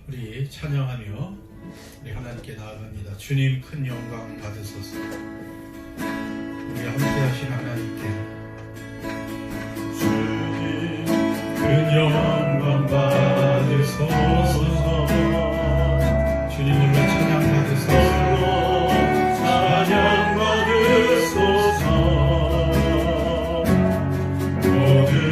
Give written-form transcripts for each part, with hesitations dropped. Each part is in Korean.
우리 찬양하며 우리 하나님께 나아갑니다. 주님 큰 영광 받으소서. 우리 함께 하신 하나님께 주님 큰 영광 받으소서. 주님으로 찬양 받으소서. 찬양 받으소서. 모든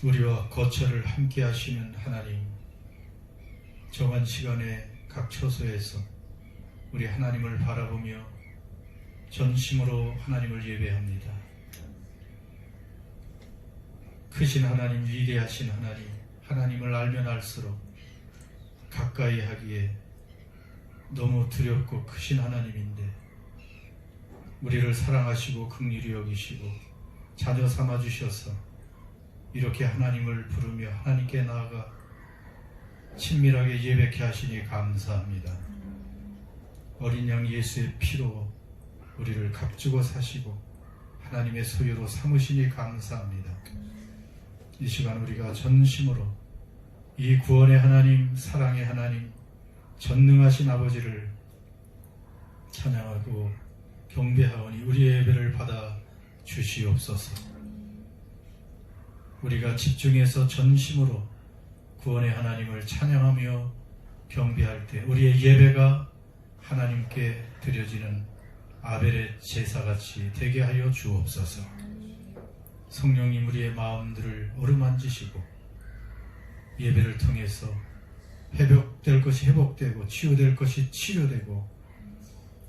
우리와 거처를 함께 하시는 하나님, 정한 시간에 각 처소에서 우리 하나님을 바라보며 전심으로 하나님을 예배합니다. 크신 하나님, 위대하신 하나님, 하나님을 알면 알수록 가까이 하기에 너무 두렵고 크신 하나님인데 우리를 사랑하시고 긍휼히 여기시고 자녀 삼아주셔서 이렇게 하나님을 부르며 하나님께 나아가 친밀하게 예배케 하시니 감사합니다. 어린 양 예수의 피로 우리를 값주고 사시고 하나님의 소유로 삼으시니 감사합니다. 이 시간 우리가 전심으로 이 구원의 하나님, 사랑의 하나님, 전능하신 아버지를 찬양하고 경배하오니 우리의 예배를 받아 주시옵소서. 우리가 집중해서 전심으로 구원의 하나님을 찬양하며 경배할 때 우리의 예배가 하나님께 드려지는 아벨의 제사같이 되게 하여 주옵소서. 성령님 우리의 마음들을 어루만지시고 예배를 통해서 회복될 것이 회복되고 치유될 것이 치료되고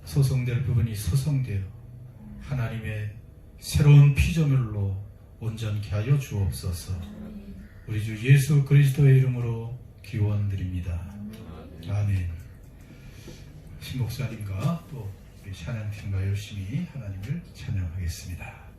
소송될 부분이 소송되어 하나님의 새로운 피조물로 온전케 하여 주옵소서. 우리 주 예수 그리스도의 이름으로 기원드립니다. 아멘. 신목사님과 또 우리 찬양팀과 열심히 하나님을 찬양하겠습니다.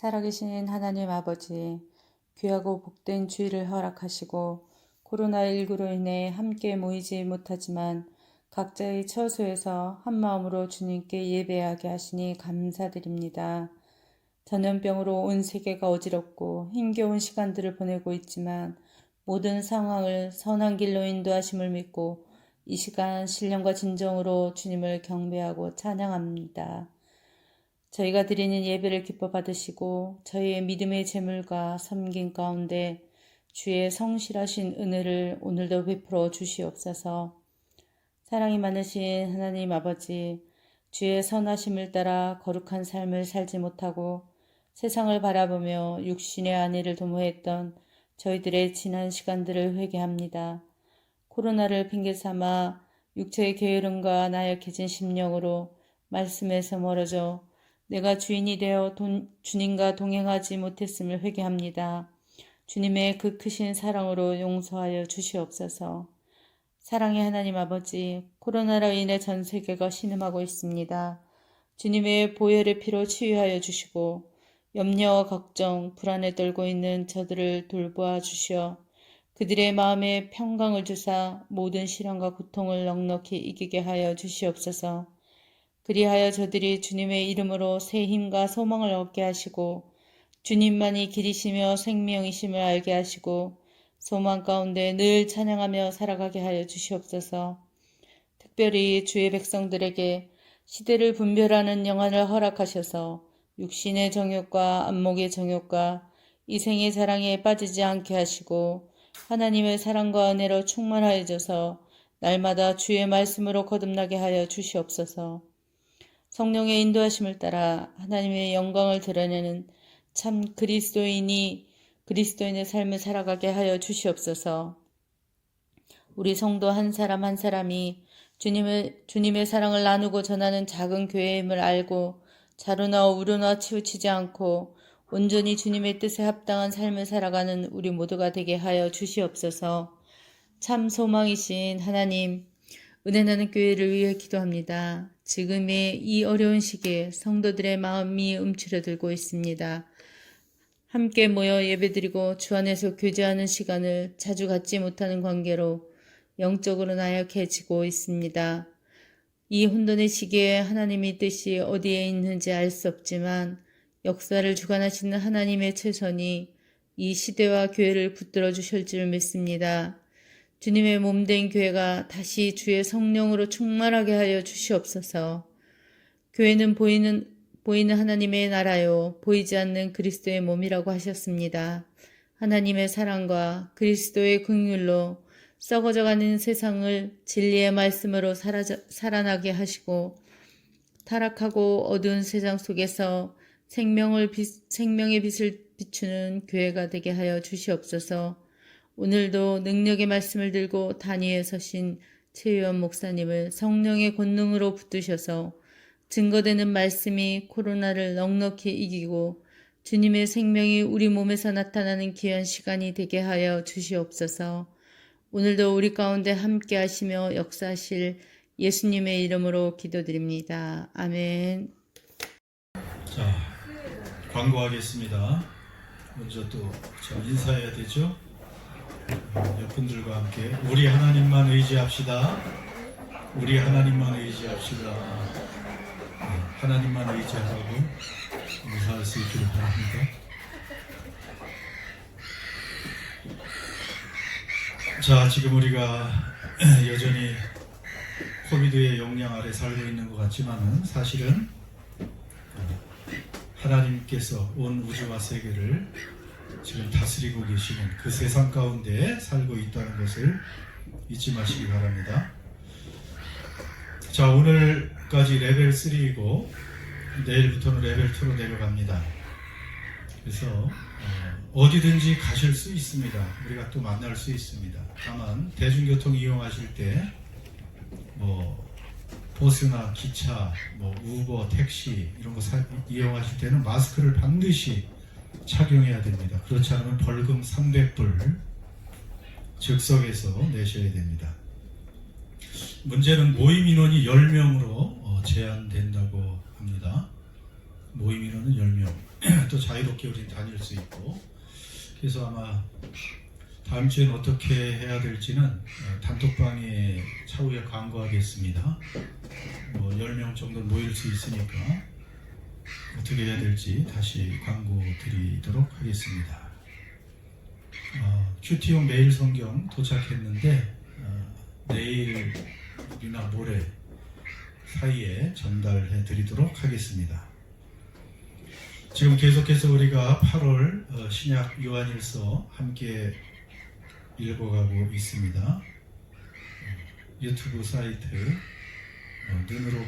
살아계신 하나님 아버지, 귀하고 복된 주일을 허락하시고 코로나19로 인해 함께 모이지 못하지만 각자의 처소에서 한마음으로 주님께 예배하게 하시니 감사드립니다. 전염병으로 온 세계가 어지럽고 힘겨운 시간들을 보내고 있지만 모든 상황을 선한 길로 인도하심을 믿고 이 시간 신령과 진정으로 주님을 경배하고 찬양합니다. 저희가 드리는 예배를 기뻐 받으시고 저희의 믿음의 재물과 섬김 가운데 주의 성실하신 은혜를 오늘도 베풀어 주시옵소서. 사랑이 많으신 하나님 아버지, 주의 선하심을 따라 거룩한 삶을 살지 못하고 세상을 바라보며 육신의 안위를 도모했던 저희들의 지난 시간들을 회개합니다. 코로나를 핑계삼아 육체의 게으름과 나약해진 심령으로 말씀에서 멀어져 내가 주인이 되어 주님과 동행하지 못했음을 회개합니다. 주님의 그 크신 사랑으로 용서하여 주시옵소서. 사랑의 하나님 아버지, 코로나로 인해 전 세계가 신음하고 있습니다. 주님의 보혈의 피로 치유하여 주시고 염려와 걱정, 불안에 떨고 있는 저들을 돌보아 주시어 그들의 마음에 평강을 주사 모든 시련과 고통을 넉넉히 이기게 하여 주시옵소서. 그리하여 저들이 주님의 이름으로 새 힘과 소망을 얻게 하시고 주님만이 길이시며 생명이심을 알게 하시고 소망 가운데 늘 찬양하며 살아가게 하여 주시옵소서. 특별히 주의 백성들에게 시대를 분별하는 영안을 허락하셔서 육신의 정욕과 안목의 정욕과 이생의 자랑에 빠지지 않게 하시고 하나님의 사랑과 은혜로 충만하여 줘서 날마다 주의 말씀으로 거듭나게 하여 주시옵소서. 성령의 인도하심을 따라 하나님의 영광을 드러내는 참 그리스도인의 삶을 살아가게 하여 주시옵소서. 우리 성도 한 사람 한 사람이 주님의 사랑을 나누고 전하는 작은 교회임을 알고 자루나 우루나 치우치지 않고 온전히 주님의 뜻에 합당한 삶을 살아가는 우리 모두가 되게 하여 주시옵소서. 참 소망이신 하나님, 은혜 나는 교회를 위해 기도합니다. 지금의 이 어려운 시기에 성도들의 마음이 움츠러들고 있습니다. 함께 모여 예배드리고 주 안에서 교제하는 시간을 자주 갖지 못하는 관계로 영적으로 나약해지고 있습니다. 이 혼돈의 시기에 하나님의 뜻이 어디에 있는지 알 수 없지만 역사를 주관하시는 하나님의 최선이 이 시대와 교회를 붙들어 주실 줄 믿습니다. 주님의 몸된 교회가 다시 주의 성령으로 충만하게 하여 주시옵소서. 교회는 보이는 하나님의 나라요, 보이지 않는 그리스도의 몸이라고 하셨습니다. 하나님의 사랑과 그리스도의 긍휼로 썩어져가는 세상을 진리의 말씀으로 살아나게 하시고 타락하고 어두운 세상 속에서 생명의 빛을 비추는 교회가 되게 하여 주시옵소서. 오늘도 능력의 말씀을 들고 단위에 서신 최유원 목사님을 성령의 권능으로 붙드셔서 증거되는 말씀이 코로나를 넉넉히 이기고 주님의 생명이 우리 몸에서 나타나는 귀한 시간이 되게 하여 주시옵소서. 오늘도 우리 가운데 함께 하시며 역사하실 예수님의 이름으로 기도드립니다. 아멘. 자, 광고하겠습니다. 먼저 또 인사해야 되죠. 옆분들과 함께 우리 하나님만 의지합시다. 우리 하나님만 의지합시다. 하나님만 의지하고 인사할 수 있기를 바랍니다. 자, 지금 우리가 여전히 코비드의 영향 아래 살고 있는 것 같지만은 사실은 하나님께서 온 우주와 세계를 지금 다스리고 계시는 그 세상 가운데 살고 있다는 것을 잊지 마시기 바랍니다. 자, 오늘까지 레벨 3이고 내일부터는 레벨 2로 내려갑니다. 그래서 어디든지 가실 수 있습니다. 우리가 또 만날 수 있습니다. 다만 대중교통 이용하실 때 버스나 기차, 우버, 택시 이런 거 이용하실 때는 마스크를 반드시 착용해야 됩니다. 그렇지 않으면 벌금 300불 즉석에서 내셔야 됩니다. 문제는 모임 인원이 10명으로 제한된다고 합니다. 모임 인원은 10명. 또 자유롭게 우리 다닐 수 있고, 그래서 아마 다음 주엔 어떻게 해야 될지는 단톡방에 차후에 광고하겠습니다. 뭐 10명 정도 모일 수 있으니까 어떻게 해야 될지 다시 광고 드리도록 하겠습니다. 큐티용 매일 성경 도착했는데 내일이나 모레 사이에 전달해 드리도록 하겠습니다. 지금 계속해서 우리가 8월 신약 요한일서 함께 읽어가고 있습니다. 유튜브 사이트 눈으로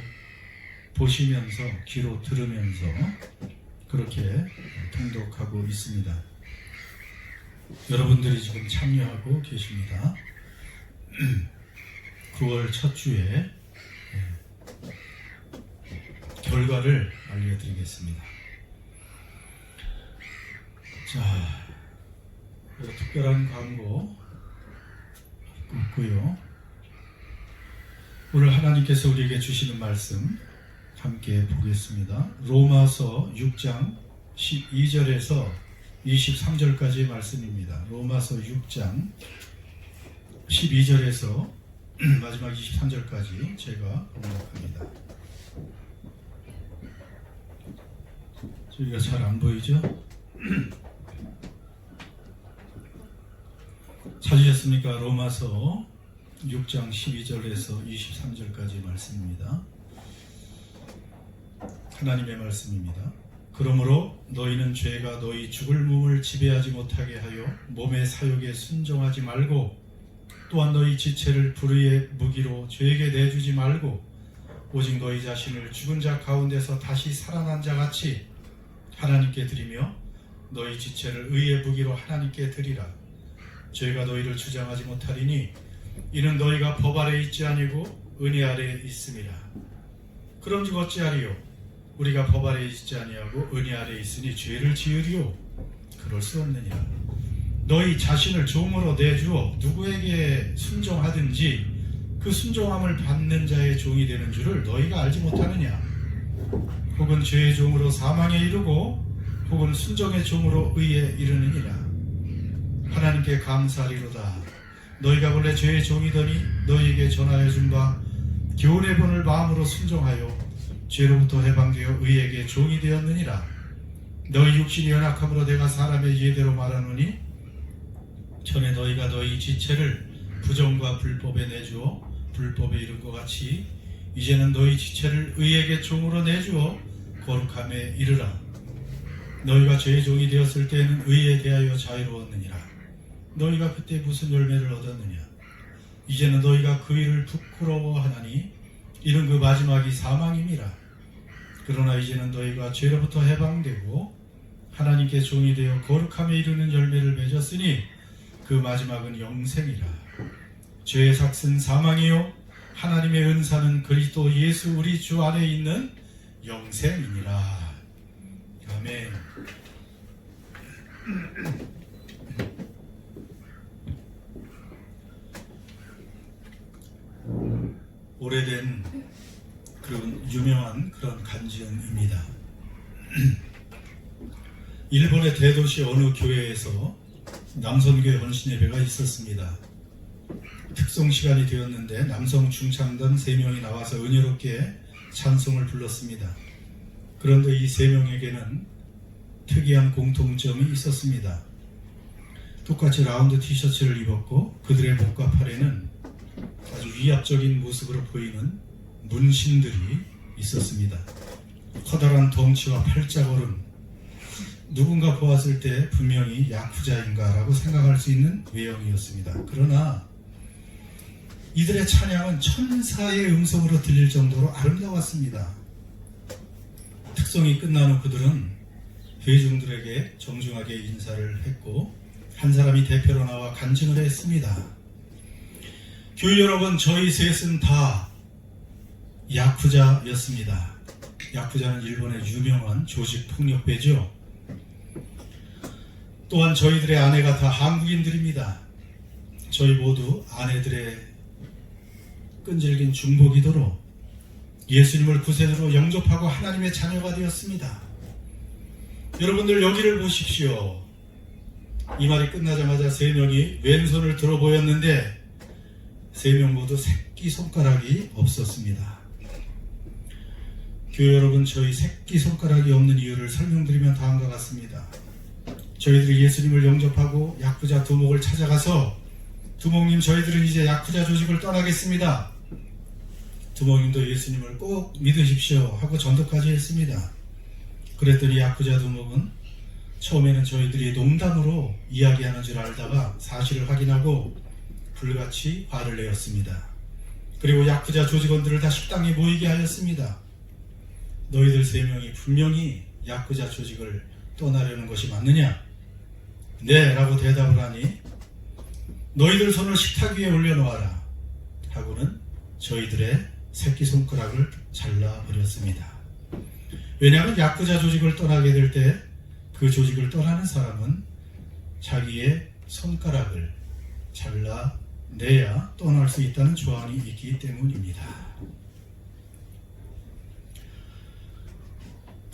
보시면서 귀로 들으면서 그렇게 통독하고 있습니다. 여러분들이 지금 참여하고 계십니다. 9월 첫 주에 결과를 알려드리겠습니다. 자, 특별한 광고 없고요. 오늘 하나님께서 우리에게 주시는 말씀 함께 보겠습니다. 로마서 6장 12절에서 23절까지의 말씀입니다. 로마서 6장 12절에서 마지막 23절까지 제가 번역합니다. 저희가 잘 안 보이죠? 찾으셨습니까? 로마서 6장 12절에서 23절까지 말씀입니다. 하나님의 말씀입니다. 그러므로 너희는 죄가 너희 죽을 몸을 지배하지 못하게 하여 몸의 사욕에 순종하지 말고 또한 너희 지체를 불의의 무기로 죄에게 내주지 말고 오직 너희 자신을 죽은 자 가운데서 다시 살아난 자 같이 하나님께 드리며 너희 지체를 의의 무기로 하나님께 드리라. 죄가 너희를 주장하지 못하리니 이는 너희가 법 아래 있지 아니고 은혜 아래 있음이라. 그런즉 어찌하리요? 우리가 법 아래 있지 아니하고 은혜 아래 있으니 죄를 지으리요? 그럴 수 없느니라. 너희 자신을 종으로 내주어 누구에게 순종하든지 그 순종함을 받는 자의 종이 되는 줄을 너희가 알지 못하느냐? 혹은 죄의 종으로 사망에 이르고 혹은 순종의 종으로 의에 이르느니라. 하나님께 감사하리로다. 너희가 본래 죄의 종이더니 너희에게 전하여 준 바 교훈의 본을 마음으로 순종하여 죄로부터 해방되어 의에게 종이 되었느니라. 너희 육신이 연약함으로 내가 사람의 예대로 말하노니 전에 너희가 너희 지체를 부정과 불법에 내주어 불법에 이른 것 같이 이제는 너희 지체를 의에게 종으로 내주어 거룩함에 이르라. 너희가 죄의 종이 되었을 때에는 의에 대하여 자유로웠느니라. 너희가 그때 무슨 열매를 얻었느냐? 이제는 너희가 그 일을 부끄러워하나니 이는 그 마지막이 사망임이라. 그러나 이제는 너희가 죄로부터 해방되고 하나님께 종이 되어 거룩함에 이르는 열매를 맺었으니 그 마지막은 영생이라. 죄의 삭은 사망이요 하나님의 은사는 그리스도 예수 우리 주 안에 있는 영생이니라. 아멘. 오래된 그런 유명한 그런 간증입니다. 일본의 대도시 어느 교회에서 남선교회 헌신예배가 있었습니다. 특송 시간이 되었는데 남성 중창단 3명이 나와서 은혜롭게 찬송을 불렀습니다. 그런데 이 3명에게는 특이한 공통점이 있었습니다. 똑같이 라운드 티셔츠를 입었고 그들의 목과 팔에는 아주 위압적인 모습으로 보이는 문신들이 있었습니다. 커다란 덩치와 팔자걸음, 누군가 보았을 때 분명히 야쿠자인가 라고 생각할 수 있는 외형이었습니다. 그러나 이들의 찬양은 천사의 음성으로 들릴 정도로 아름다웠습니다. 특송이 끝난 후 그들은 회중들에게 정중하게 인사를 했고 한 사람이 대표로 나와 간증을 했습니다. 교회 여러분, 저희 셋은 다 야쿠자였습니다. 야쿠자는 일본의 유명한 조직폭력배죠. 또한 저희들의 아내가 다 한국인들입니다. 저희 모두 아내들의 끈질긴 중보기도로 예수님을 구세주로 영접하고 하나님의 자녀가 되었습니다. 여러분들 여기를 보십시오. 이 말이 끝나자마자 세 명이 왼손을 들어 보였는데 세 명 모두 새끼손가락이 없었습니다. 교회 여러분, 저희 새끼손가락이 없는 이유를 설명드리면 다음과 같습니다. 저희들이 예수님을 영접하고 야쿠자 두목을 찾아가서 두목님, 저희들은 이제 야쿠자 조직을 떠나겠습니다. 두목님도 예수님을 꼭 믿으십시오 하고 전도까지 했습니다. 그랬더니 야쿠자 두목은 처음에는 저희들이 농담으로 이야기하는 줄 알다가 사실을 확인하고 불같이 화를 내었습니다. 그리고 야쿠자 조직원들을 다 식당에 모이게 하였습니다. 너희들 세 명이 분명히 야쿠자 조직을 떠나려는 것이 맞느냐? 네, 라고 대답을 하니 너희들 손을 식탁 위에 올려놓아라 하고는 저희들의 새끼손가락을 잘라버렸습니다. 왜냐하면 야쿠자 조직을 떠나게 될 때 그 조직을 떠나는 사람은 자기의 손가락을 잘라내야 떠날 수 있다는 조항이 있기 때문입니다.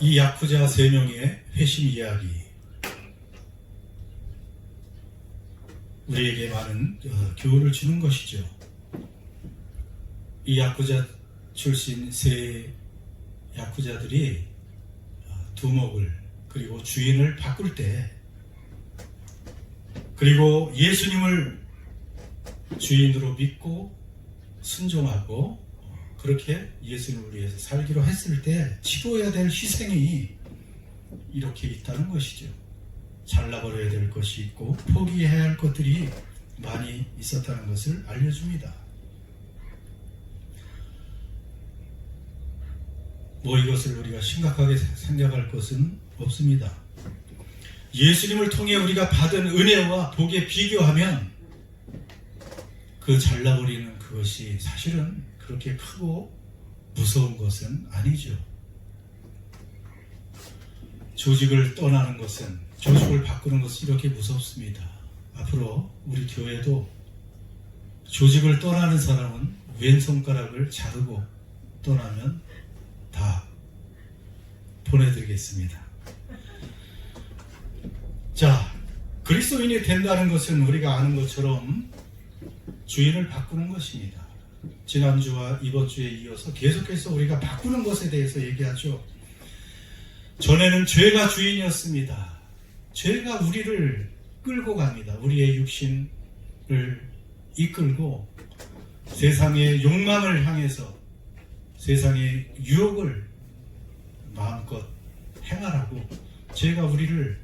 이 야쿠자 3명의 회심 이야기, 우리에게 많은 교훈을 주는 것이죠. 이 야쿠자 출신 세 야쿠자들이 두목을 그리고 주인을 바꿀 때, 그리고 예수님을 주인으로 믿고 순종하고 그렇게 예수님을 위해서 살기로 했을 때 치러야 될 희생이 이렇게 있다는 것이죠. 잘라버려야 될 것이 있고 포기해야 할 것들이 많이 있었다는 것을 알려줍니다. 이것을 우리가 심각하게 생각할 것은 없습니다. 예수님을 통해 우리가 받은 은혜와 복에 비교하면 그 잘라버리는 그것이 사실은 그렇게 크고 무서운 것은 아니죠. 조직을 떠나는 것은, 조직을 바꾸는 것은 이렇게 무섭습니다. 앞으로 우리 교회도 조직을 떠나는 사람은 왼손가락을 자르고 떠나면 다 보내드리겠습니다. 자, 그리스도인이 된다는 것은 우리가 아는 것처럼 주인을 바꾸는 것입니다. 지난주와 이번 주에 이어서 계속해서 우리가 바꾸는 것에 대해서 얘기하죠. 전에는 죄가 주인이었습니다. 죄가 우리를 끌고 갑니다. 우리의 육신을 이끌고 세상의 욕망을 향해서 세상의 유혹을 마음껏 행하라고 죄가 우리를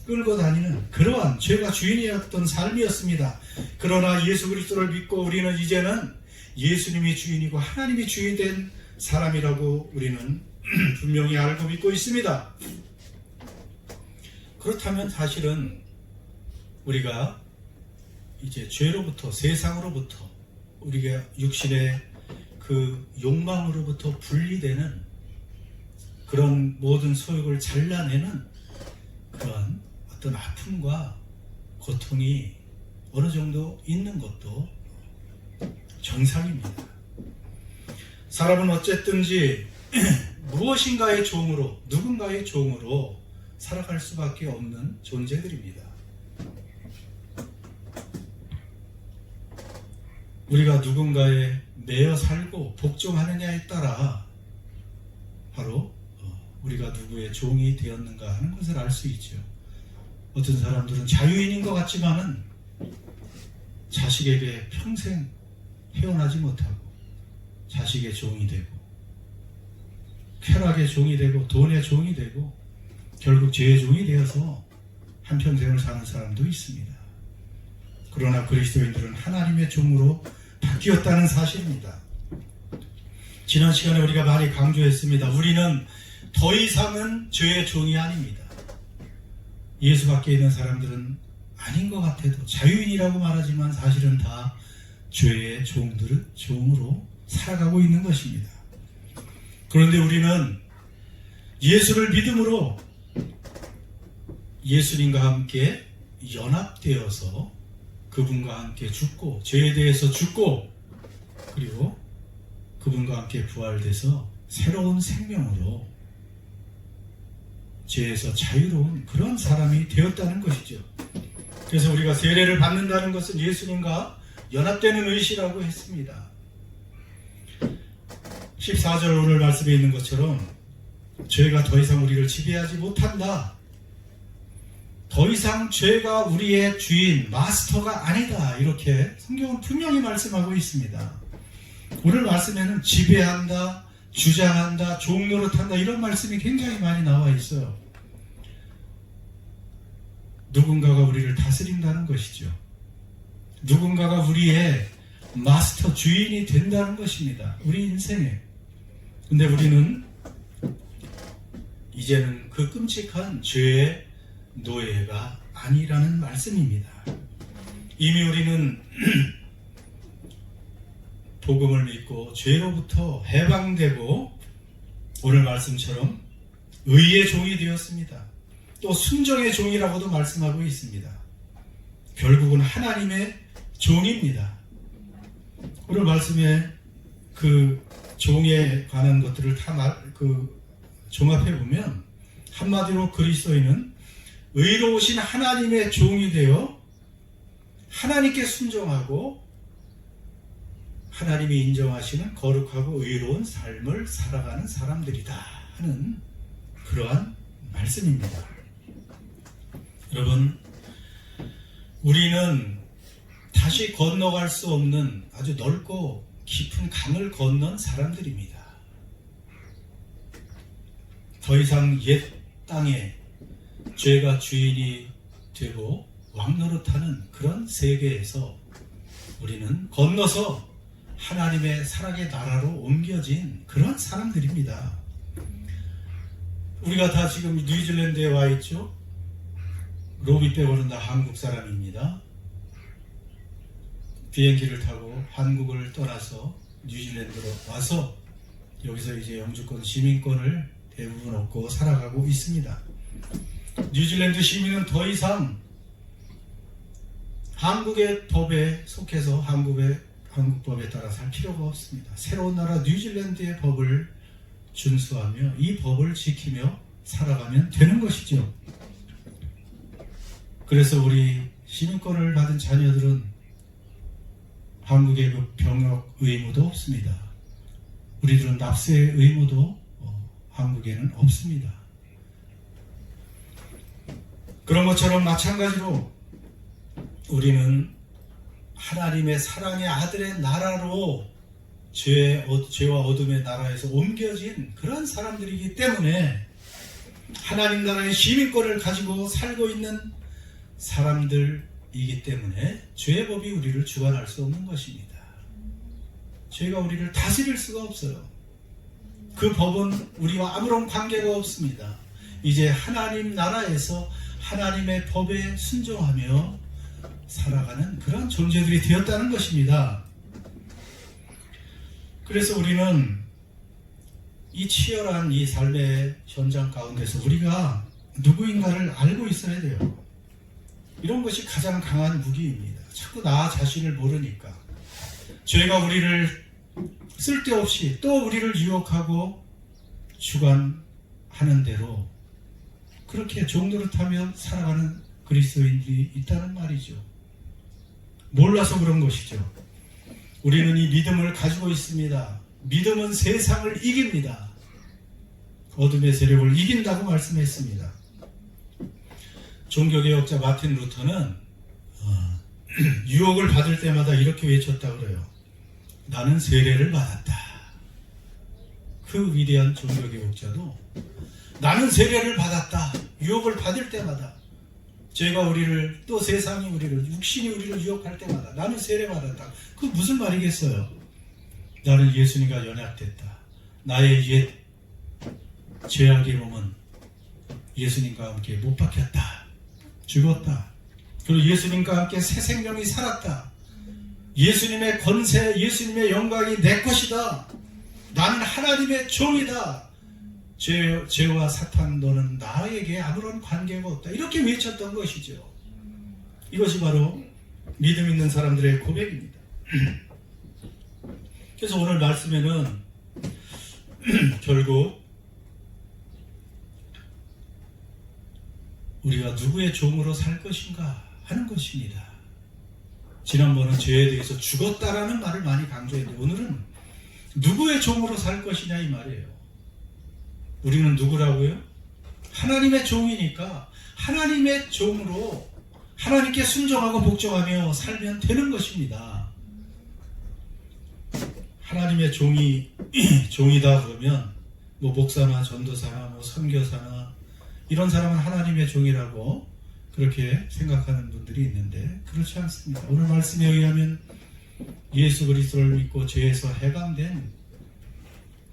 끌고 다니는 그러한 죄가 주인이었던 삶이었습니다. 그러나 예수 그리스도를 믿고 우리는 이제는 예수님이 주인이고 하나님이 주인 된 사람이라고 우리는 분명히 알고 믿고 있습니다. 그렇다면 사실은 우리가 이제 죄로부터, 세상으로부터, 우리가 육신의 그 욕망으로부터 분리되는 그런 모든 소욕을 잘라내는 그런 어떤 아픔과 고통이 어느 정도 있는 것도 정상입니다. 사람은 어쨌든지 무엇인가의 종으로, 누군가의 종으로 살아갈 수밖에 없는 존재들입니다. 우리가 누군가에 매여 살고 복종하느냐에 따라 바로 우리가 누구의 종이 되었는가 하는 것을 알 수 있죠. 어떤 사람들은 자유인인 것 같지만은 자식에게 평생 헤어나지 못하고 자식의 종이 되고 쾌락의 종이 되고 돈의 종이 되고 결국 죄의 종이 되어서 한평생을 사는 사람도 있습니다. 그러나 그리스도인들은 하나님의 종으로 바뀌었다는 사실입니다. 지난 시간에 우리가 많이 강조했습니다. 우리는 더 이상은 죄의 종이 아닙니다. 예수 밖에 있는 사람들은 아닌 것 같아도 자유인이라고 말하지만 사실은 다 죄의 종으로 살아가고 있는 것입니다. 그런데 우리는 예수를 믿음으로 예수님과 함께 연합되어서 그분과 함께 죽고 죄에 대해서 죽고 그리고 그분과 함께 부활돼서 새로운 생명으로 죄에서 자유로운 그런 사람이 되었다는 것이죠. 그래서 우리가 세례를 받는다는 것은 예수님과 연합되는 의시라고 했습니다. 14절 오늘 말씀에 있는 것처럼 죄가 더 이상 우리를 지배하지 못한다. 더 이상 죄가 우리의 주인, 마스터가 아니다. 이렇게 성경은 분명히 말씀하고 있습니다. 오늘 말씀에는 지배한다, 주장한다, 종노릇한다 이런 말씀이 굉장히 많이 나와 있어요. 누군가가 우리를 다스린다는 것이죠. 누군가가 우리의 마스터, 주인이 된다는 것입니다. 우리 인생에. 근데 우리는 이제는 그 끔찍한 죄의 노예가 아니라는 말씀입니다. 이미 우리는 복음을 믿고 죄로부터 해방되고 오늘 말씀처럼 의의 종이 되었습니다. 또 순종의 종이라고도 말씀하고 있습니다. 결국은 하나님의 종입니다. 오늘 말씀에 그 종에 관한 것들을 다 종합해 보면 한마디로 그리스도인은 의로우신 하나님의 종이 되어 하나님께 순종하고 하나님이 인정하시는 거룩하고 의로운 삶을 살아가는 사람들이다 하는 그러한 말씀입니다. 여러분, 우리는 다시 건너갈 수 없는 아주 넓고 깊은 강을 건넌 사람들입니다. 더 이상 옛 땅에 죄가 주인이 되고 왕노릇하는 그런 세계에서 우리는 건너서 하나님의 사랑의 나라로 옮겨진 그런 사람들입니다. 우리가 다 지금 뉴질랜드에 와 있죠. 로비 빼고는 다 한국 사람입니다. 비행기를 타고 한국을 떠나서 뉴질랜드로 와서 여기서 이제 영주권, 시민권을 대부분 얻고 살아가고 있습니다. 뉴질랜드 시민은 더 이상 한국의 법에 속해서 한국 법에 따라 살 필요가 없습니다. 새로운 나라 뉴질랜드의 법을 준수하며 이 법을 지키며 살아가면 되는 것이죠. 그래서 우리 시민권을 받은 자녀들은 한국의 그 병역 의무도 없습니다. 우리들은 납세 의무도 한국에는 없습니다. 그런 것처럼 마찬가지로 우리는 하나님의 사랑의 아들의 나라로 죄와 어둠의 나라에서 옮겨진 그런 사람들이기 때문에 하나님 나라의 시민권을 가지고 살고 있는 사람들이기 때문에 죄의 법이 우리를 주관할 수 없는 것입니다. 죄가 우리를 다스릴 수가 없어요. 그 법은 우리와 아무런 관계가 없습니다. 이제 하나님 나라에서 하나님의 법에 순종하며 살아가는 그런 존재들이 되었다는 것입니다. 그래서 우리는 이 치열한 이 삶의 현장 가운데서 우리가 누구인가를 알고 있어야 돼요. 이런 것이 가장 강한 무기입니다. 자꾸 나 자신을 모르니까 죄가 우리를 쓸데없이 또 우리를 유혹하고 주관하는 대로 그렇게 종노릇하며 살아가는 그리스도인들이 있다는 말이죠. 몰라서 그런 것이죠. 우리는 이 믿음을 가지고 있습니다. 믿음은 세상을 이깁니다. 어둠의 세력을 이긴다고 말씀했습니다. 종교개혁자 마틴 루터는 유혹을 받을 때마다 이렇게 외쳤다고 그래요. 나는 세례를 받았다. 그 위대한 종교개혁자도 나는 세례를 받았다. 유혹을 받을 때마다 죄가 우리를 또 세상이 우리를 육신이 우리를 유혹할 때마다 나는 세례 받았다. 그 무슨 말이겠어요? 나는 예수님과 연약됐다. 나의 옛 죄악의 몸은 예수님과 함께 못 박혔다. 죽었다. 그리고 예수님과 함께 새 생명이 살았다. 예수님의 권세, 예수님의 영광이 내 것이다. 나는 하나님의 종이다. 죄와 사탄 너는 나에게 아무런 관계가 없다. 이렇게 외쳤던 것이죠. 이것이 바로 믿음 있는 사람들의 고백입니다. 그래서 오늘 말씀에는 결국 우리가 누구의 종으로 살 것인가 하는 것입니다. 지난번은 죄에 대해서 죽었다라는 말을 많이 강조했는데 오늘은 누구의 종으로 살 것이냐 이 말이에요. 우리는 누구라고요? 하나님의 종이니까 하나님의 종으로 하나님께 순종하고 복종하며 살면 되는 것입니다. 하나님의 종이다 그러면 뭐 목사나 전도사나 뭐 선교사나 이런 사람은 하나님의 종이라고 그렇게 생각하는 분들이 있는데 그렇지 않습니다. 오늘 말씀에 의하면 예수 그리스도를 믿고 죄에서 해방된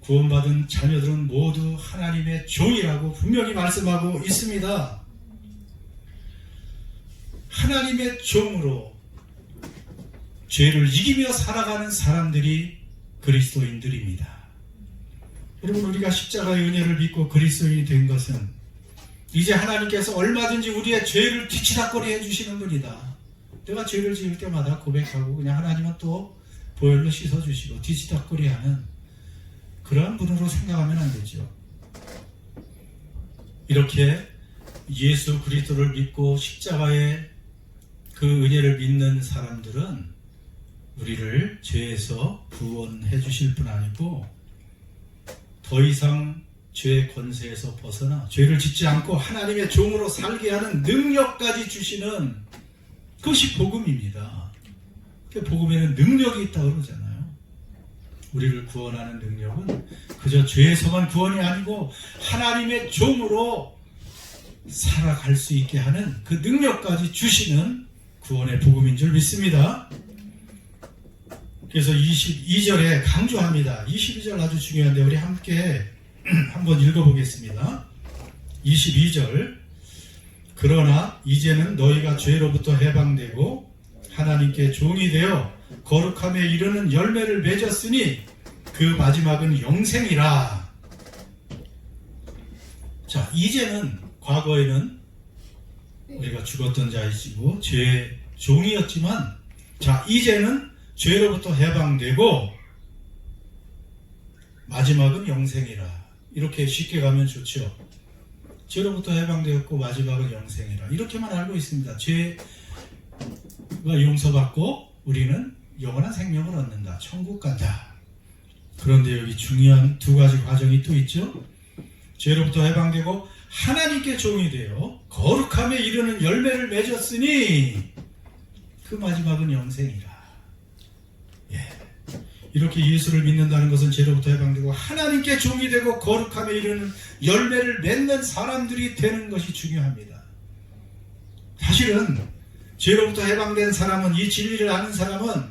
구원받은 자녀들은 모두 하나님의 종이라고 분명히 말씀하고 있습니다. 하나님의 종으로 죄를 이기며 살아가는 사람들이 그리스도인들입니다. 여러분, 우리가 십자가의 은혜를 믿고 그리스도인이 된 것은 이제 하나님께서 얼마든지 우리의 죄를 뒤치다꺼리 해주시는 분이다. 내가 죄를 지을 때마다 고백하고 그냥 하나님은 또 보혈로 씻어주시고 뒤치다꺼리 하는 그러한 분으로 생각하면 안 되죠. 이렇게 예수 그리스도를 믿고 십자가의 그 은혜를 믿는 사람들은 우리를 죄에서 구원해 주실 뿐 아니고 더 이상 죄의 권세에서 벗어나 죄를 짓지 않고 하나님의 종으로 살게 하는 능력까지 주시는 그것이 복음입니다. 복음에는 능력이 있다고 그러잖아요. 우리를 구원하는 능력은 그저 죄에서만 구원이 아니고 하나님의 종으로 살아갈 수 있게 하는 그 능력까지 주시는 구원의 복음인 줄 믿습니다. 그래서 22절에 강조합니다. 22절 아주 중요한데 우리 함께 한번 읽어보겠습니다. 22절 그러나 이제는 너희가 죄로부터 해방되고 하나님께 종이 되어 거룩함에 이르는 열매를 맺었으니 그 마지막은 영생이라. 자, 이제는 과거에는 우리가 죽었던 자이시고 죄의 종이었지만 자, 이제는 죄로부터 해방되고 마지막은 영생이라. 이렇게 쉽게 가면 좋죠. 죄로부터 해방되었고 마지막은 영생이라. 이렇게만 알고 있습니다. 죄가 용서받고 우리는 영원한 생명을 얻는다. 천국 간다. 그런데 여기 중요한 두 가지 과정이 또 있죠. 죄로부터 해방되고 하나님께 종이 되어 거룩함에 이르는 열매를 맺었으니 그 마지막은 영생이라. 이렇게 예수를 믿는다는 것은 죄로부터 해방되고 하나님께 종이 되고 거룩함에 이르는 열매를 맺는 사람들이 되는 것이 중요합니다. 사실은 죄로부터 해방된 사람은, 이 진리를 아는 사람은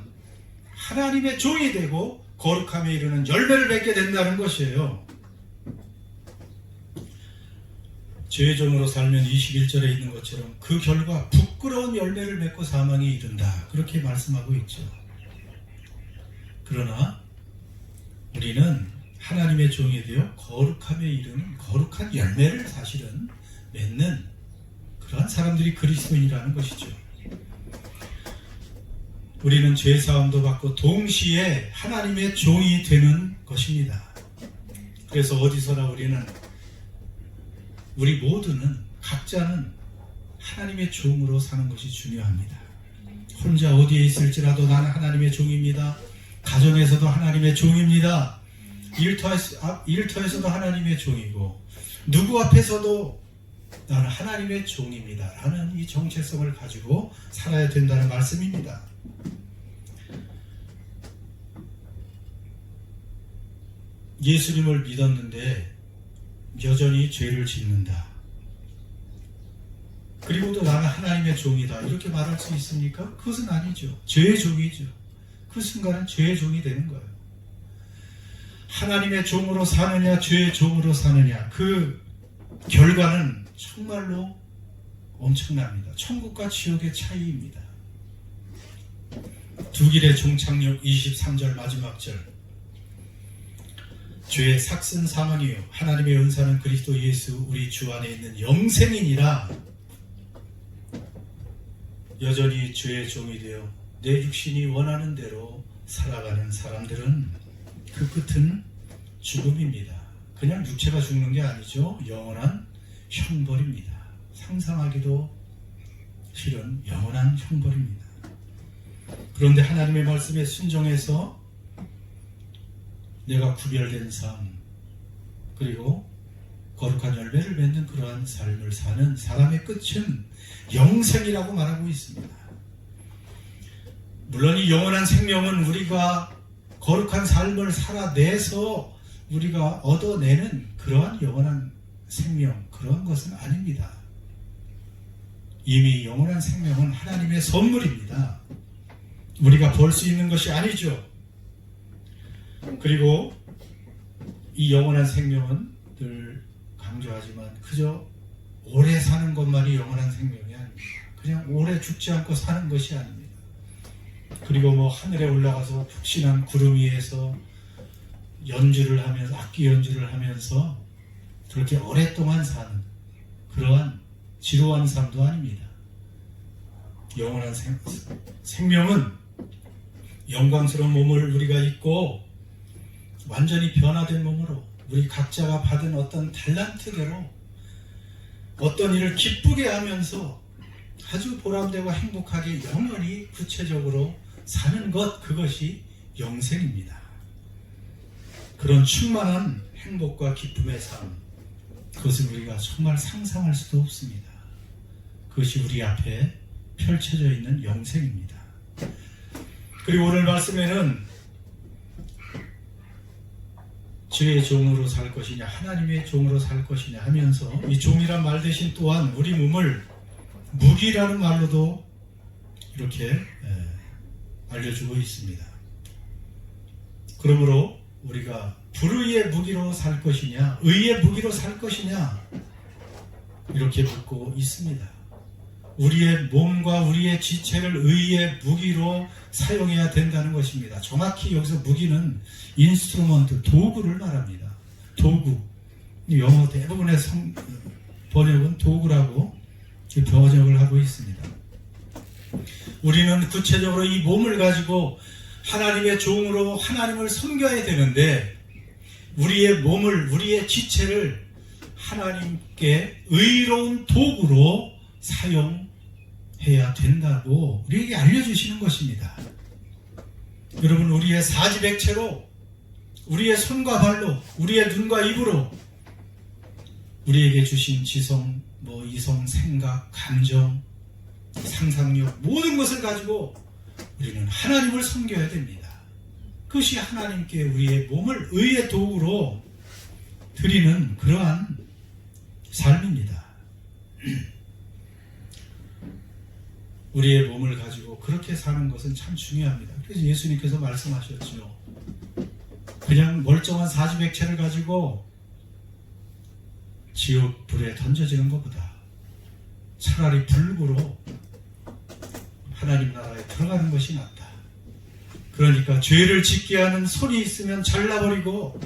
하나님의 종이 되고 거룩함에 이르는 열매를 맺게 된다는 것이에요. 죄의 종으로 살면 21절에 있는 것처럼 그 결과 부끄러운 열매를 맺고 사망에 이른다. 그렇게 말씀하고 있죠. 그러나 우리는 하나님의 종이 되어 거룩함에 이르는 거룩한 열매를 사실은 맺는 그러한 사람들이 그리스도인이라는 것이죠. 우리는 죄사함도 받고 동시에 하나님의 종이 되는 것입니다. 그래서 어디서나 우리 모두는 각자는 하나님의 종으로 사는 것이 중요합니다. 혼자 어디에 있을지라도 나는 하나님의 종입니다. 가정에서도 하나님의 종입니다. 일터에서도 하나님의 종이고 누구 앞에서도 나는 하나님의 종입니다 라는 이 정체성을 가지고 살아야 된다는 말씀입니다. 예수님을 믿었는데 여전히 죄를 짓는다. 그리고도 나는 하나님의 종이다. 이렇게 말할 수 있습니까? 그것은 아니죠. 죄의 종이죠. 그 순간은 죄의 종이 되는 거예요. 하나님의 종으로 사느냐 죄의 종으로 사느냐 그 결과는 정말로 엄청납니다. 천국과 지옥의 차이입니다. 두 길의 종착역 23절 마지막 절 죄의 삭슨 사망이요 하나님의 은사는 그리스도 예수 우리 주 안에 있는 영생이니라. 여전히 죄의 종이 되어 내 육신이 원하는 대로 살아가는 사람들은 그 끝은 죽음입니다. 그냥 육체가 죽는 게 아니죠. 영원한 형벌입니다. 상상하기도 실은 영원한 형벌입니다. 그런데 하나님의 말씀에 순종해서 내가 구별된 삶, 그리고 거룩한 열매를 맺는 그러한 삶을 사는 사람의 끝은 영생이라고 말하고 있습니다. 물론 이 영원한 생명은 우리가 거룩한 삶을 살아내서 우리가 얻어내는 그러한 영원한 생명, 그런 것은 아닙니다. 이미 영원한 생명은 하나님의 선물입니다. 우리가 벌 수 있는 것이 아니죠. 그리고 이 영원한 생명은 늘 강조하지만 그저 오래 사는 것만이 영원한 생명이 아닙니다. 그냥 오래 죽지 않고 사는 것이 아닙니다. 그리고 뭐 하늘에 올라가서 푹신한 구름 위에서 연주를 하면서, 악기 연주를 하면서 그렇게 오랫동안 사는 그러한 지루한 삶도 아닙니다. 영원한 생명은 영광스러운 몸을 우리가 입고 완전히 변화된 몸으로 우리 각자가 받은 어떤 탤런트대로 어떤 일을 기쁘게 하면서 아주 보람되고 행복하게 영원히 구체적으로 사는 것, 그것이 영생입니다. 그런 충만한 행복과 기쁨의 삶, 그것을 우리가 정말 상상할 수도 없습니다. 그것이 우리 앞에 펼쳐져 있는 영생입니다. 그리고 오늘 말씀에는 주의 종으로 살 것이냐, 하나님의 종으로 살 것이냐 하면서 이 종이란 말 대신 또한 우리 몸을 무기라는 말로도 이렇게 알려주고 있습니다. 그러므로 우리가 불의의 무기로 살 것이냐, 의의 무기로 살 것이냐, 이렇게 묻고 있습니다. 우리의 몸과 우리의 지체를 의의 무기로 사용해야 된다는 것입니다. 정확히 여기서 무기는 인스트루먼트, 도구를 말합니다. 도구. 영어 대부분의 번역은 도구라고 번역을 하고 있습니다. 우리는 구체적으로 이 몸을 가지고 하나님의 종으로 하나님을 섬겨야 되는데, 우리의 몸을, 우리의 지체를 하나님께 의로운 도구로 사용해야 된다고 우리에게 알려주시는 것입니다. 여러분, 우리의 사지백체로, 우리의 손과 발로, 우리의 눈과 입으로 우리에게 주신 지성, 이성, 생각, 감정, 상상력, 모든 것을 가지고 우리는 하나님을 섬겨야 됩니다. 그것이 하나님께 우리의 몸을 의의 도구로 드리는 그러한 삶입니다. 우리의 몸을 가지고 그렇게 사는 것은 참 중요합니다. 그래서 예수님께서 말씀하셨죠. 그냥 멀쩡한 사지백체를 가지고 지옥 불에 던져지는 것보다 차라리 불구로 하나님 나라에 들어가는 것이 낫다. 그러니까 죄를 짓게 하는 손이 있으면 잘라버리고,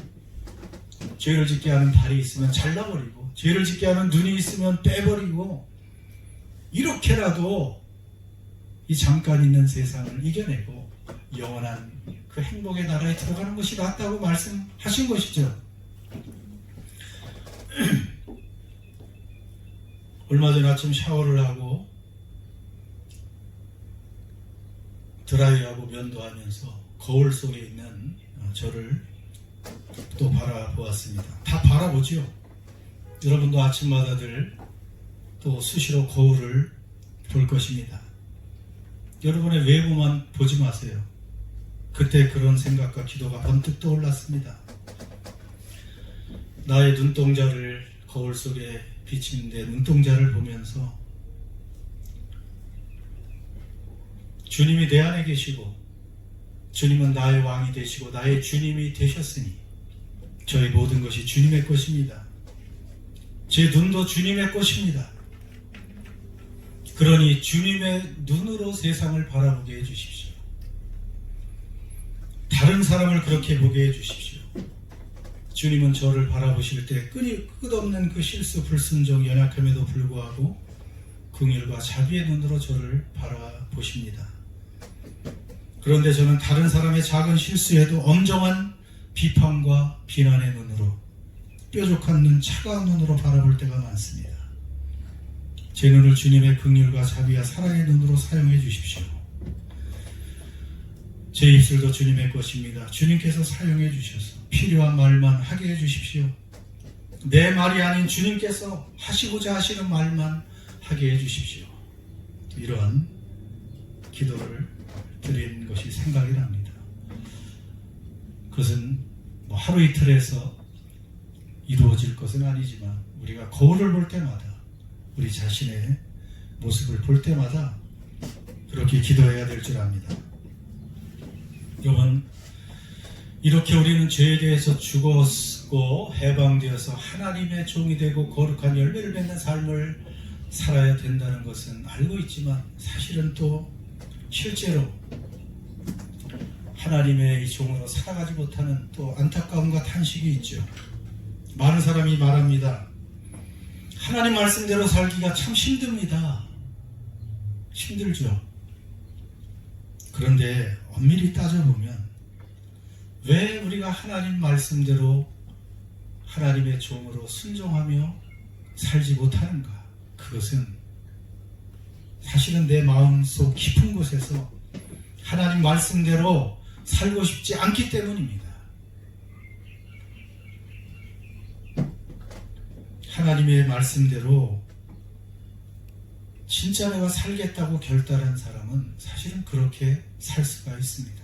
죄를 짓게 하는 발이 있으면 잘라버리고, 죄를 짓게 하는 눈이 있으면 빼버리고, 이렇게라도 이 잠깐 있는 세상을 이겨내고 영원한 그 행복의 나라에 들어가는 것이 낫다고 말씀하신 것이죠. 얼마 전 아침 샤워를 하고 드라이하고 면도하면서 거울 속에 있는 저를 또 바라보았습니다. 다 바라보죠. 여러분도 아침마다들 또 수시로 거울을 볼 것입니다. 여러분의 외모만 보지 마세요. 그때 그런 생각과 기도가 번뜩 떠올랐습니다. 나의 눈동자를 거울 속에 비친 내 눈동자를 보면서 주님이 내 안에 계시고, 주님은 나의 왕이 되시고 나의 주님이 되셨으니 저의 모든 것이 주님의 것입니다. 제 눈도 주님의 것입니다. 그러니 주님의 눈으로 세상을 바라보게 해주십시오. 다른 사람을 그렇게 보게 해주십시오. 주님은 저를 바라보실 때 끝없는 그 실수, 불순종, 연약함에도 불구하고 긍휼과 자비의 눈으로 저를 바라보십니다. 그런데 저는 다른 사람의 작은 실수에도 엄정한 비판과 비난의 눈으로, 뾰족한 눈, 차가운 눈으로 바라볼 때가 많습니다. 제 눈을 주님의 긍휼과 자비와 사랑의 눈으로 사용해 주십시오. 제 입술도 주님의 것입니다. 주님께서 사용해 주셔서 필요한 말만 하게 해 주십시오. 내 말이 아닌 주님께서 하시고자 하시는 말만 하게 해 주십시오. 이러한 기도를 드린 것이 생각이 납니다. 그것은 뭐 하루 이틀에서 이루어질 것은 아니지만 우리가 거울을 볼 때마다 우리 자신의 모습을 볼 때마다 그렇게 기도해야 될 줄 압니다. 여러분, 이렇게 우리는 죄에 대해서 죽었고 해방되어서 하나님의 종이 되고 거룩한 열매를 맺는 삶을 살아야 된다는 것은 알고 있지만 사실은 또 실제로 하나님의 이 종으로 살아가지 못하는 또 안타까움과 탄식이 있죠. 많은 사람이 말합니다. 하나님 말씀대로 살기가 참 힘듭니다. 힘들죠. 그런데 엄밀히 따져보면 왜 우리가 하나님 말씀대로 하나님의 종으로 순종하며 살지 못하는가? 그것은 사실은 내 마음속 깊은 곳에서 하나님 말씀대로 살고 싶지 않기 때문입니다. 하나님의 말씀대로 진짜 내가 살겠다고 결단한 사람은 사실은 그렇게 살 수가 있습니다.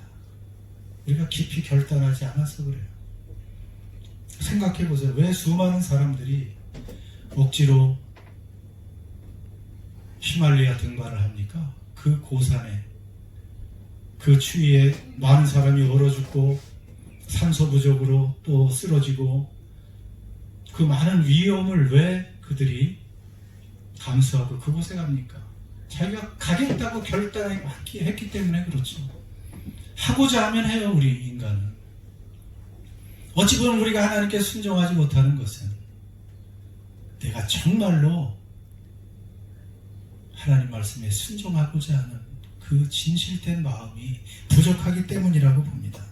우리가 깊이 결단하지 않아서 그래요. 생각해보세요. 왜 수많은 사람들이 억지로 히말라야 등반을 합니까? 그 고산에, 그 추위에 많은 사람이 얼어 죽고 산소 부족으로 또 쓰러지고 그 많은 위험을 왜 그들이 감수하고 그곳에 갑니까? 자기가 가겠다고 결단했기 때문에 그렇죠. 하고자 하면 해요. 우리 인간은. 어찌 보면 우리가 하나님께 순종하지 못하는 것은 내가 정말로 하나님 말씀에 순종하고자 하는 그 진실된 마음이 부족하기 때문이라고 봅니다.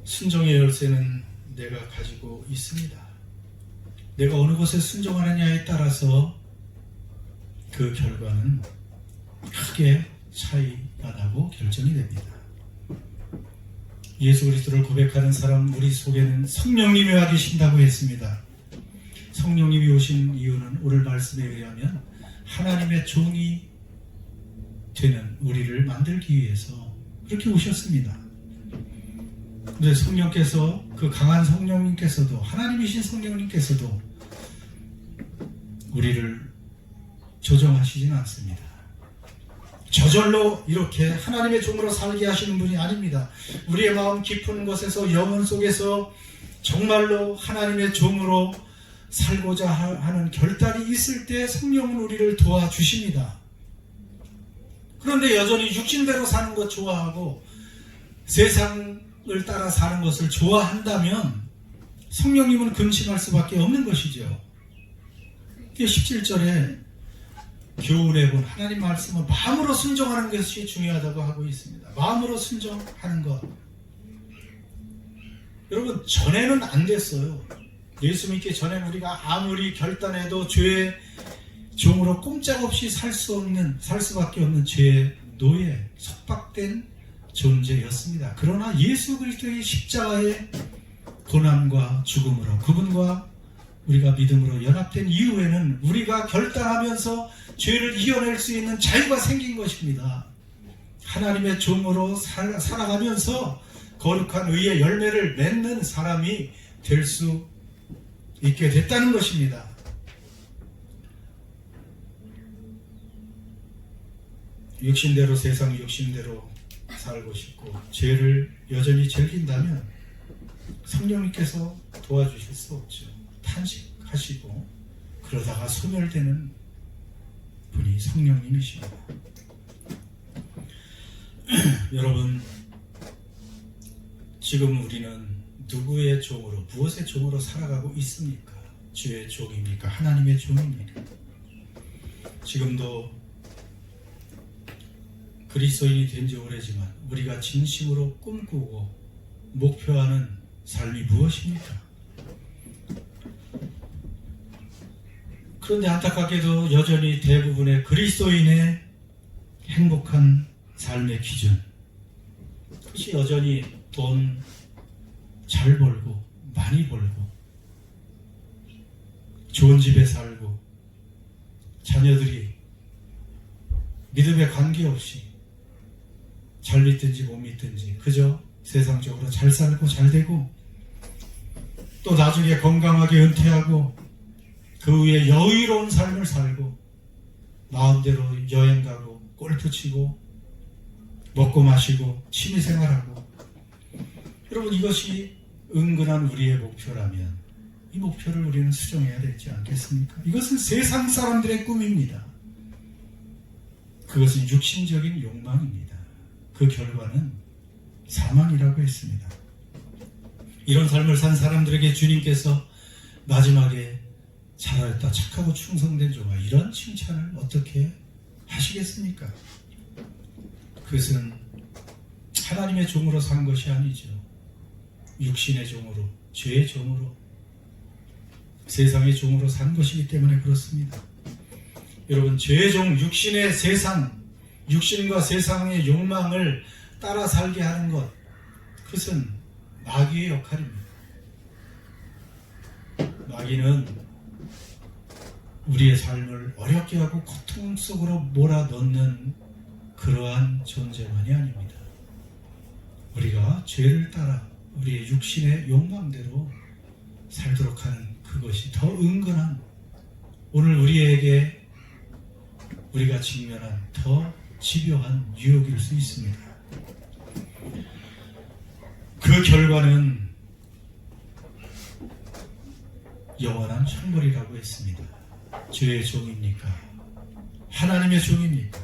순종의 열쇠는 내가 가지고 있습니다. 내가 어느 곳에 순종하느냐에 따라서 그 결과는 크게 차이가 나고 결정이 됩니다. 예수 그리스도를 고백하는 사람 우리 속에는 성령님이 와 계신다고 했습니다. 성령님이 오신 이유는 오늘 말씀에 의하면 하나님의 종이 되는 우리를 만들기 위해서 그렇게 오셨습니다. 그런데 성령께서, 그 강한 성령님께서도, 하나님이신 성령님께서도 우리를 조정하시지는 않습니다. 저절로 이렇게 하나님의 종으로 살게 하시는 분이 아닙니다. 우리의 마음 깊은 곳에서, 영혼 속에서 정말로 하나님의 종으로 살고자 하는 결단이 있을 때 성령은 우리를 도와주십니다. 그런데 여전히 육신대로 사는 것 좋아하고 세상을 따라 사는 것을 좋아한다면 성령님은 근심할 수밖에 없는 것이죠. 17절에 교훈해 본 하나님 말씀은 마음으로 순종하는 것이 중요하다고 하고 있습니다. 마음으로 순종하는 것. 여러분, 전에는 안 됐어요. 예수 믿기 전에 우리가 아무리 결단해도 죄의 종으로 꼼짝없이 살 수밖에 없는 죄의 노예, 속박된 존재였습니다. 그러나 예수 그리스도의 십자가의 고난과 죽음으로 그분과 우리가 믿음으로 연합된 이후에는 우리가 결단하면서 죄를 이겨낼 수 있는 자유가 생긴 것입니다. 하나님의 종으로 살아가면서 거룩한 의의 열매를 맺는 사람이 될 수 있게 됐다는 것입니다. 육신대로, 세상 육신대로 살고 싶고 죄를 여전히 즐긴다면 성령님께서 도와주실 수 없죠. 탄식하시고 그러다가 소멸되는 분이 성령님이십니다. 여러분, 지금 우리는 누구의 종으로, 무엇의 종으로 살아가고 있습니까? 주의 종입니까? 하나님의 종입니까? 지금도 그리스도인이 된 지 오래지만 우리가 진심으로 꿈꾸고 목표하는 삶이 무엇입니까? 그런데 안타깝게도 여전히 대부분의 그리스도인의 행복한 삶의 기준, 그것이 여전히 돈 잘 벌고 많이 벌고 좋은 집에 살고 자녀들이 믿음에 관계없이 잘 믿든지 못 믿든지 그저 세상적으로 잘 살고 잘 되고 또 나중에 건강하게 은퇴하고 그 후에 여유로운 삶을 살고 마음대로 여행 가고 골프 치고 먹고 마시고 취미생활하고, 여러분 이것이 은근한 우리의 목표라면 이 목표를 우리는 수정해야 되지 않겠습니까? 이것은 세상 사람들의 꿈입니다. 그것은 육신적인 욕망입니다. 그 결과는 사망이라고 했습니다. 이런 삶을 산 사람들에게 주님께서 마지막에 잘하였다, 착하고 충성된 종아, 이런 칭찬을 어떻게 하시겠습니까? 그것은 하나님의 종으로 산 것이 아니죠. 육신의 종으로, 죄의 종으로, 세상의 종으로 산 것이기 때문에 그렇습니다. 여러분, 죄의 종, 육신의 세상, 육신과 세상의 욕망을 따라 살게 하는 것, 그것은 마귀의 역할입니다. 마귀는 우리의 삶을 어렵게 하고 고통 속으로 몰아넣는 그러한 존재만이 아닙니다. 우리가 죄를 따라 우리의 육신의 욕망대로 살도록 하는 그것이 더 은근한, 오늘 우리에게 우리가 직면한 더 집요한 유혹일 수 있습니다. 그 결과는 영원한 형벌이라고 했습니다. 죄의 종입니까? 하나님의 종입니까?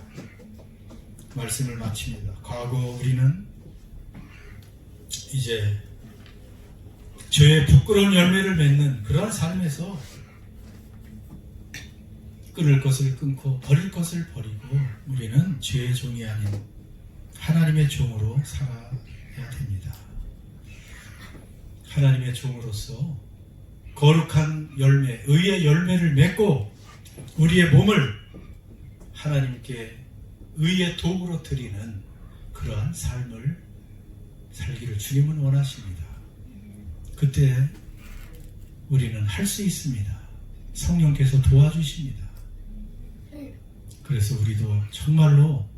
말씀을 마칩니다. 과거 우리는 이제 죄의 부끄러운 열매를 맺는 그러한 삶에서 끊을 것을 끊고 버릴 것을 버리고 우리는 죄의 종이 아닌 하나님의 종으로 살아야 됩니다. 하나님의 종으로서 거룩한 열매, 의의 열매를 맺고 우리의 몸을 하나님께 의의 도구로 드리는 그러한 삶을 살기를 주님은 원하십니다. 그때 우리는 할 수 있습니다. 성령께서 도와주십니다. 그래서 우리도 정말로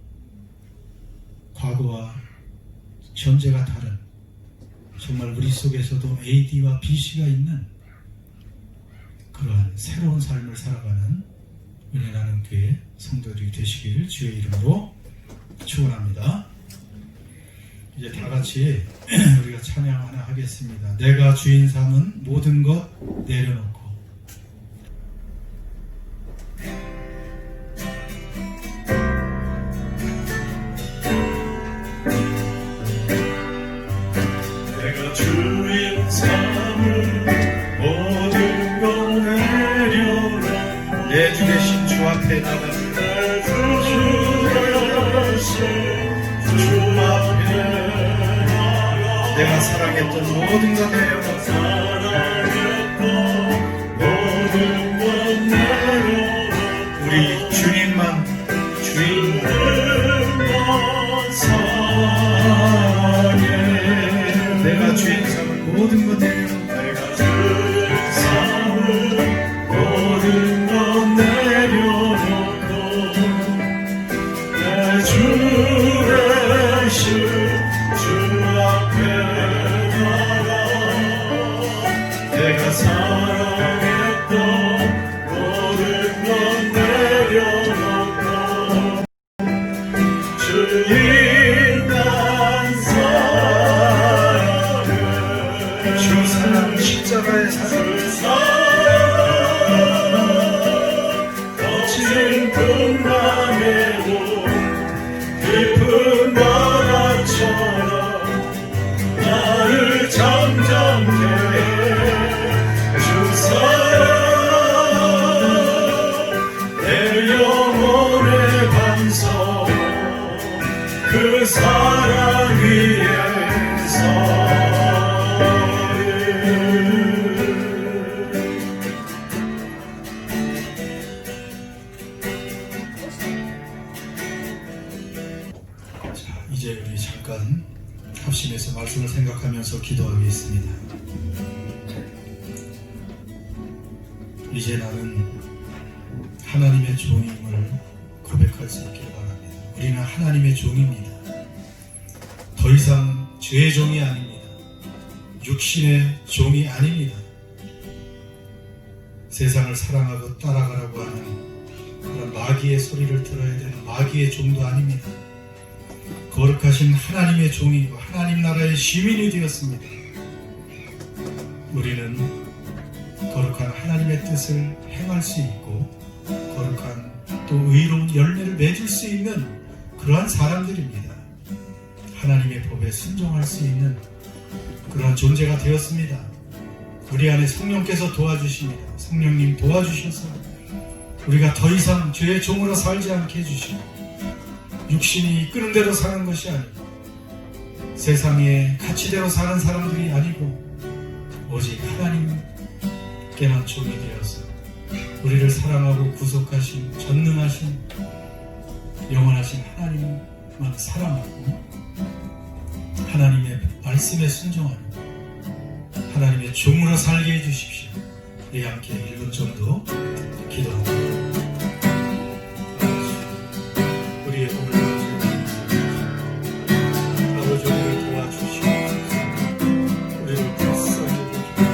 과거와 현재가 다른, 정말 우리 속에서도 AD와 BC가 있는 그러한 새로운 삶을 살아가는 은혜 나눔 교회 성도들이 되시기를 주의 이름으로 축원합니다. 이제 다 같이 우리가 찬양 하나 하겠습니다. 내가 주인 삼은 모든 것 내려놓고. 내가 주인 삼은 모든 것 내려놓고 내 주 대신 주 앞에 나갑니다. 주 앞에 내가 사랑했던 모든 것 내려놓고 모든 것 내려놓고 우리 주님만 주인만 사랑해. 내가 주인 삼은 모든 것 내려놓고 내가 주인 삼은 모든 것 내려놓고 내 주 대신 주 앞에 나가 내가 사랑했던 모든 것 내려놓고 주인만 사랑해. 주 사랑 십자가의 사랑 거친 풍랑에도 깊은 바람처럼 나를 잠잠케 주 사랑 내 영혼의 반석 그 사랑 위에서 기도하겠습니다. 이제 나는 하나님의 종임을 고백할 수 있기를 바랍니다. 우리는 하나님의 종입니다. 더 이상 죄의 종이 아닙니다. 육신의 종이 아닙니다. 세상을 사랑하고 따라가라고 하는 그런 마귀의 소리를 들어야 되는 마귀의 종도 아닙니다. 거룩하신 하나님의 종이고 하나님 나라의 시민이 되었습니다. 우리는 거룩한 하나님의 뜻을 행할 수 있고 거룩한 또 의로운 열매를 맺을 수 있는 그러한 사람들입니다. 하나님의 법에 순종할 수 있는 그러한 존재가 되었습니다. 우리 안에 성령께서 도와주십니다. 성령님 도와주셔서 우리가 더 이상 죄의 종으로 살지 않게 해주시고 육신이 이끄는 대로 사는 것이 아니고 세상의 가치대로 사는 사람들이 아니고 오직 하나님께만 종이 되어서 우리를 사랑하고 구속하신 전능하신 영원하신 하나님만 사랑하고 하나님의 말씀에 순종하는 하나님의 종으로 살게 해주십시오. 우리 함께 1분 정도 기도합니다. 우리의 꿈을 아버지 우리를 도와주시고 우리를 불쌍히 해주시고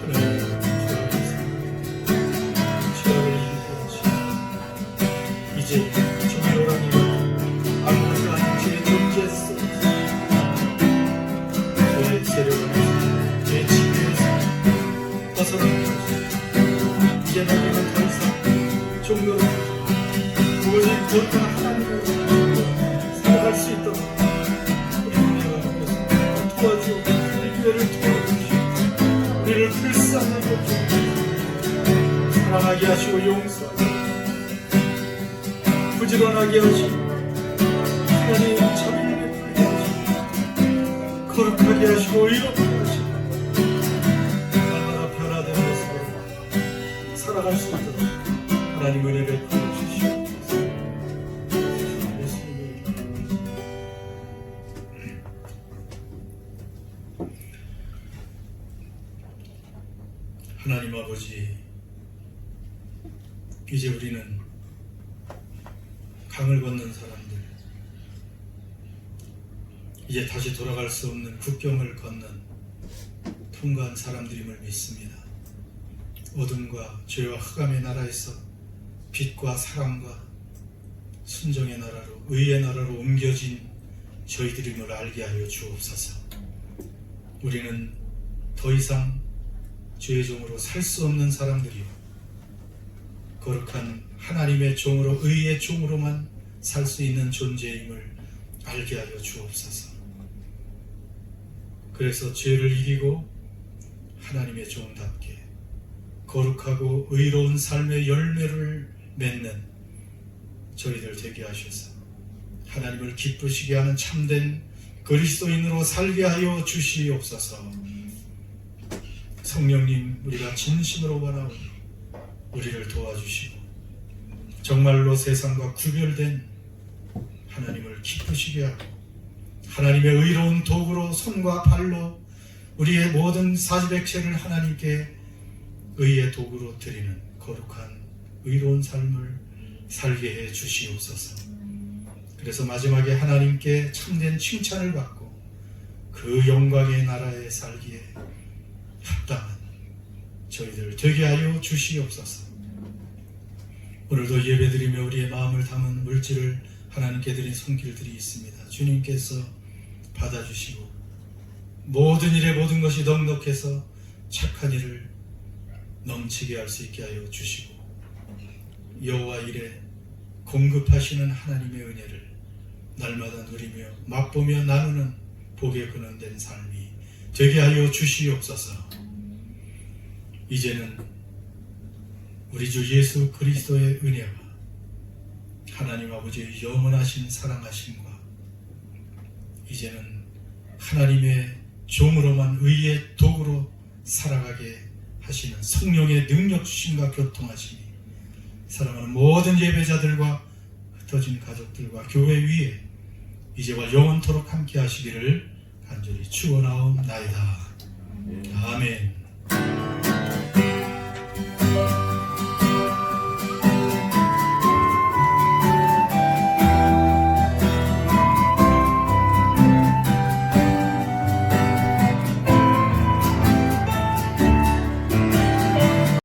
하나님을 기도하겠습니다. 죄악을 인도하시고 이제 정의로운 일 아무것도 아닌 죄의 존재 속에서 죄의 세력을 죄의 지배에서 벗어나게 이제 너희는 더 이상 종로로 오직 거룩한 하나님을 살아갈 수 있도록 우리 은혜가 도와주고 우리 교회를 도와주시고 우리를 불쌍하게 해주시고 사랑하게 하시고 용서하고 부지런하게 하시고 하나님 자비를 베풀게 하시고 거룩하게 하시고 의롭게 하시고 날마다 변화된 모습으로 살아갈 수 있도록 하나님 은혜를 부어주시옵소서. 하나님 아버지, 이제 우리는 강을 건넌 사람들, 이제 다시 돌아갈 수 없는 국경을 건넌 통과한 사람들임을 믿습니다. 어둠과 죄와 흑암의 나라에서 빛과 사랑과 순정의 나라로 의의 나라로 옮겨진 저희들임을 알게 하여 주옵소서. 우리는 더 이상 죄의 종으로 살 수 없는 사람들이요 거룩한 하나님의 종으로 의의 종으로만 살 수 있는 존재임을 알게 하여 주옵소서. 그래서 죄를 이기고 하나님의 종답게 거룩하고 의로운 삶의 열매를 맺는 저희들 되게 하셔서 하나님을 기쁘시게 하는 참된 그리스도인으로 살게 하여 주시옵소서. 성령님, 우리가 진심으로 원하오니 우리를 도와주시고 정말로 세상과 구별된 하나님을 기쁘시게 하고 하나님의 의로운 도구로 손과 발로 우리의 모든 사지백체를 하나님께 의의 도구로 드리는 거룩한 의로운 삶을 살게 해 주시옵소서. 그래서 마지막에 하나님께 참된 칭찬을 받고 그 영광의 나라에 살기에 합당한 저희들 되게 하여 주시옵소서. 오늘도 예배드리며 우리의 마음을 담은 물질을 하나님께 드린 손길들이 있습니다. 주님께서 받아주시고 모든 일에 모든 것이 넉넉해서 착한 일을 넘치게 할 수 있게 하여 주시고 여호와 일에 공급하시는 하나님의 은혜를 날마다 누리며 맛보며 나누는 복에 근원된 삶이 되게 하여 주시옵소서. 이제는 우리 주 예수 그리스도의 은혜와 하나님 아버지의 영원하신 사랑하심과 이제는 하나님의 종으로만 의의 도구로 살아가게 하시는 성령의 능력 주심과 교통하심이 사랑하는 모든 예배자들과 흩어진 가족들과 교회 위에 이제와 영원토록 함께 하시기를 간절히 축원하옵나이다. 아멘.